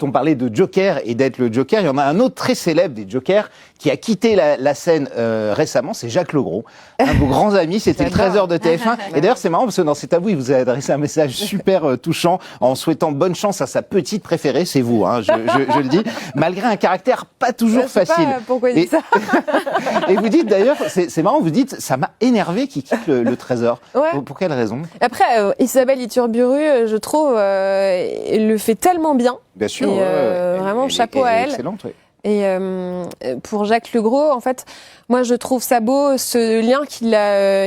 On parlait de Joker et d'être le Joker. Il y en a un autre très célèbre des Jokers qui a quitté la scène récemment, c'est Jacques Legros, un de vos grands amis, c'était le trésor de TF1. Et d'ailleurs, c'est marrant parce que dans cet avou, il vous a adressé un message super touchant en souhaitant bonne chance à sa petite préférée, c'est vous, hein, je le dis, malgré un caractère pas toujours facile. Pas pourquoi il dit ça. Et vous dites d'ailleurs, c'est marrant, vous dites, ça m'a énervé qu'il quitte le trésor. Ouais. Pour quelle raison? Après, Isabelle Iturburu, je trouve, elle le fait tellement bien. Bien sûr. Et, vraiment, chapeau à elle. Excellente, oui. Et pour Jacques Legros, en fait, moi je trouve ça beau ce lien qu'il a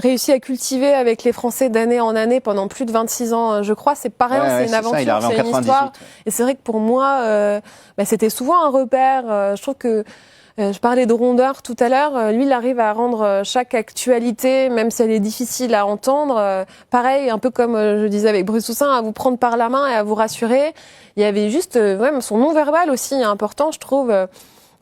réussi à cultiver avec les Français d'année en année pendant plus de 26 ans. Je crois, c'est pas rien, c'est une aventure, c'est une histoire. Et c'est vrai que pour moi, c'était souvent un repère. Je trouve que je parlais de rondeur tout à l'heure. Lui, il arrive à rendre chaque actualité, même si elle est difficile à entendre, pareil, un peu comme je disais avec Bruce Toussaint, à vous prendre par la main et à vous rassurer. Il y avait juste, même son non-verbal aussi important, je trouve.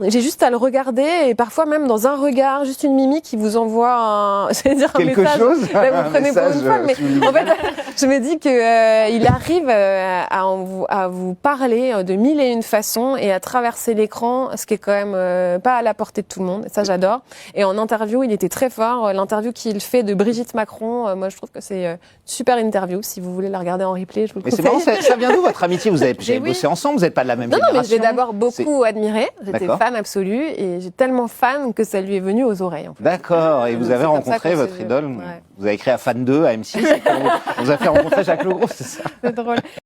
J'ai juste à le regarder et parfois même dans un regard, juste une mimique qui vous envoie quelque message. chose. Là, vous prenez pour une folle, mais en fait, je me dis que il arrive à vous parler de mille et une façons et à traverser l'écran, ce qui est quand même pas à la portée de tout le monde. Ça, j'adore. Et en interview, il était très fort. L'interview qu'il fait de Brigitte Macron, moi, je trouve que c'est une super interview. Si vous voulez la regarder en replay, je vous le conseille. Mais c'est marrant, ça vient d'où votre amitié? Vous avez bossé ensemble, vous n'êtes pas de la même génération. Non, mais je l'ai d'abord beaucoup admiré. J'étais fan absolu et j'ai tellement fan que ça lui est venu aux oreilles. En fait. D'accord. Et vous avez rencontré votre idole. Ouais. Vous avez créé à Fan 2 à M6. On vous a fait rencontrer Jacques Legros, c'est ça? C'est drôle.